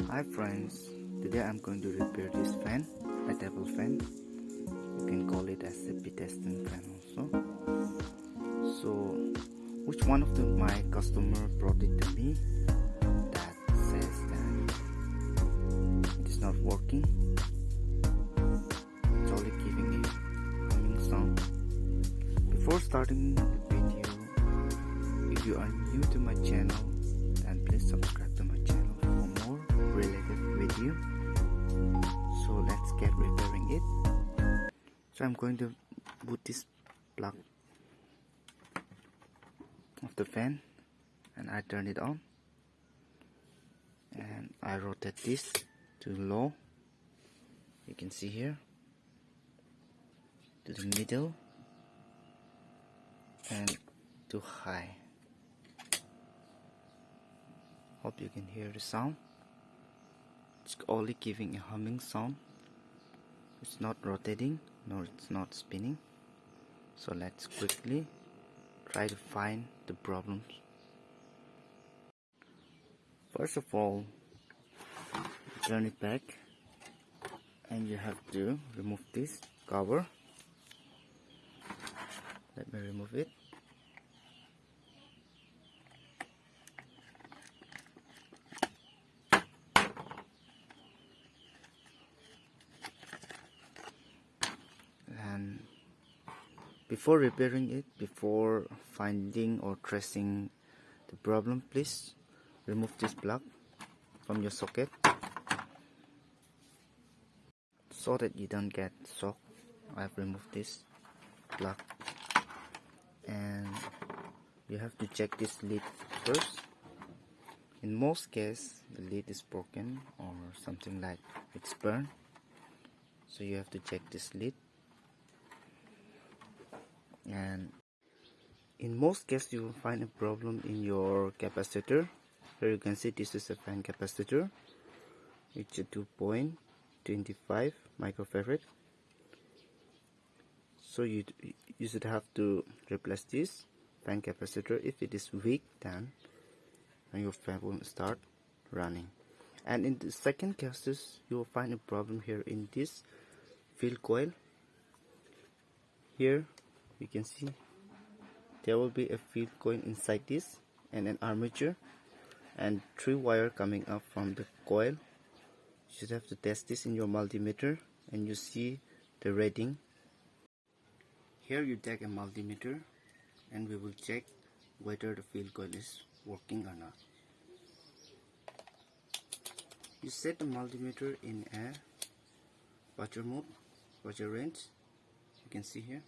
Hi friends, today I'm going to repair this fan, a table fan. You can call it as a Pitestan fan also. So, which one of my customer brought it to me that says that it is not working. It's only giving a humming sound. Before starting the video, if you are new to my channel, then please subscribe to my channel for more related video. So let's get repairing it. So I'm going to put this plug of the fan and I turn it on and I rotate this to low, you can see here, to the middle and to high. Hope you can hear the sound. It's only giving a humming sound. It's not rotating nor it's not spinning. So let's quickly try to find the problems. First of all, turn it back and you have to remove this cover. Let me remove it. And before repairing it, before finding or tracing the problem, please remove this plug from your socket so that you don't get shocked. I've removed this plug and you have to check this lid first. In most cases the lid is broken or something like it's burned, so you have to check this lid. And in most cases you will find a problem in your capacitor. Here you can see this is a fan capacitor. It's a 2.25 microfarad. So you should have to replace this fan capacitor. If it is weak, then your fan will start running. And in the second cases you will find a problem here in this field coil. Here you can see there will be a field coil inside this and an armature and 3 wire coming up from the coil. You should have to test this in your multimeter and you see the reading. Here you take a multimeter and we will check whether the field coil is working or not. You set the multimeter in a water mode, water range. You can see here,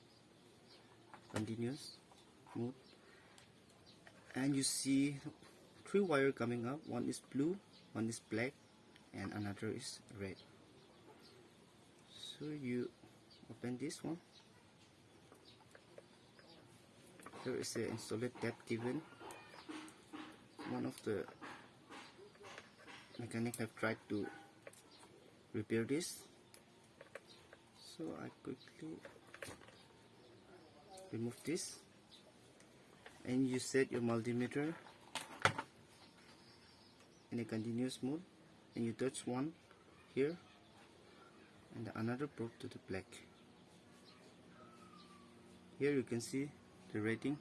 continuous mode, and you see 3 wire coming up. One is blue, one is black, and another is red. So you open this one. Here is the installed depth given. One of the mechanics have tried to repair this, so I quickly remove this and you set your multimeter in a continuous mode and you touch one here and another probe to the black. Here you can see the rating.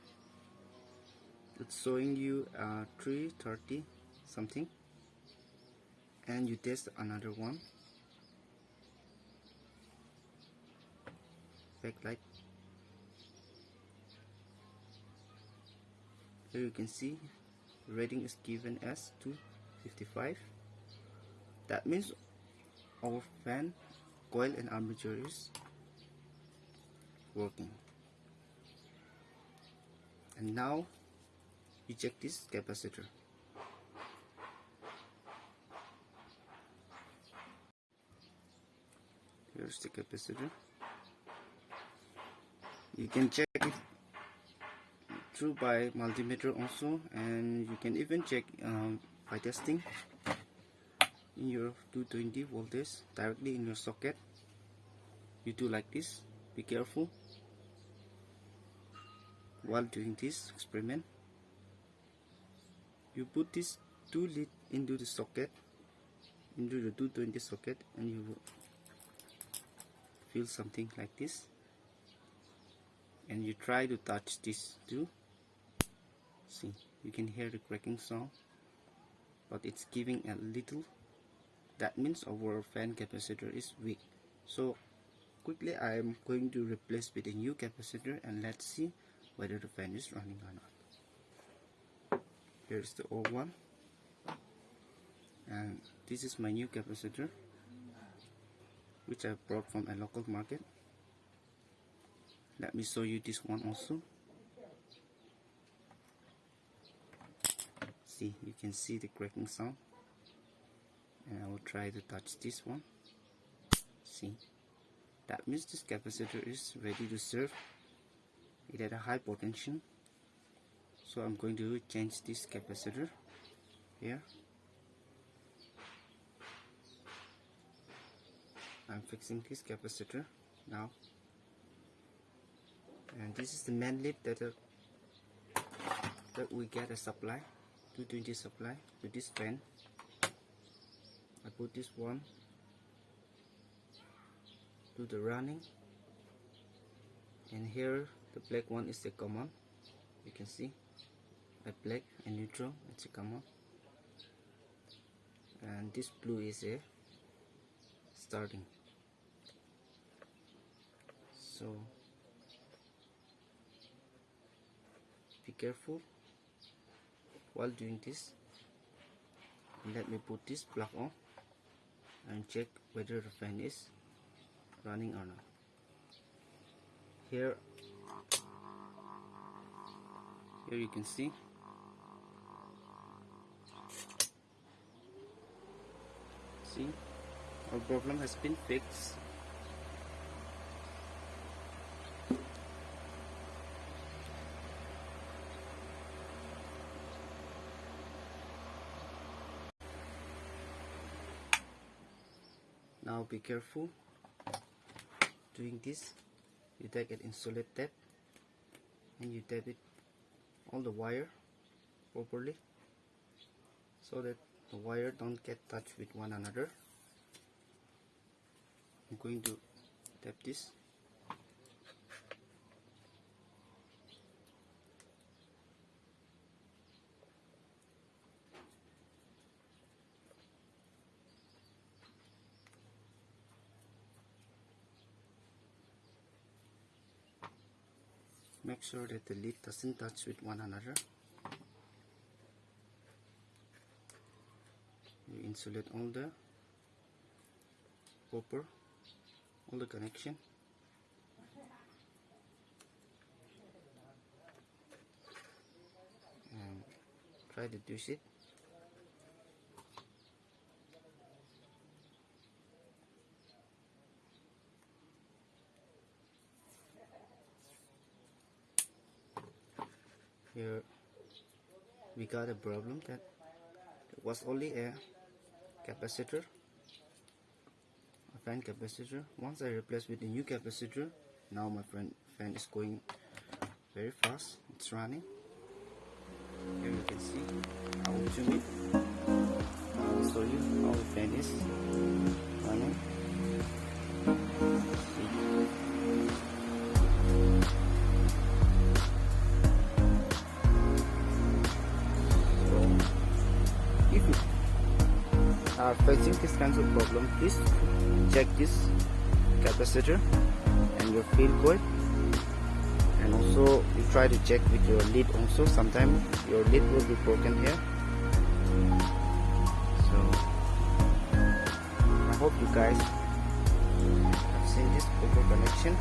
It's showing you 330 something, and you test another one, backlight. Here you can see the rating is given as 255. That means our fan coil and armature is working. And now you check this capacitor. Here's the capacitor. You can check it through by multimeter also, and you can even check by testing in your 220 voltage directly in your socket. You do like this. Be careful while doing this experiment. You put this 2 lead into the socket into the 220 socket, and you will feel something like this, and you try to touch this too. See, you can hear the cracking sound, but it's giving a little. That means our fan capacitor is weak. So quickly I am going to replace with a new capacitor, and let's see whether the fan is running or not. Here is the old one, and this is my new capacitor, which I brought from a local market. Let me show you this one also. See, you can see the cracking sound, and I will try to touch this one. See, that means this capacitor is ready to serve. It had a high potential, so I'm going to change this capacitor here. I'm fixing this capacitor now, and this is the main lead that we get a supply, 220 supply to this fan. I put this one to the running, and here the black one is the common. You can see a black and neutral, it's a common, and this blue is a starting. So be careful while doing this. Let me put this plug on and check whether the fan is running or not. Here you can see our problem has been fixed. Now be careful doing this. You take an insulate tape and you tape it all the wire properly, so that the wire don't get touched with one another. I'm going to tap this. Make sure that the lead doesn't touch with one another. You insulate all the copper, all the connection. And try to twist it. Here we got a problem that it was only a capacitor, a fan capacitor. Once I replaced with a new capacitor, now my fan is going very fast. It's running. Here you can see. I will zoom it. I will show you how the fan is running. If you are facing this kind of problem, please check this capacitor and your field coil, and also you try to check with your lead also. Sometimes your lead will be broken here. So I hope you guys have seen this proper connection.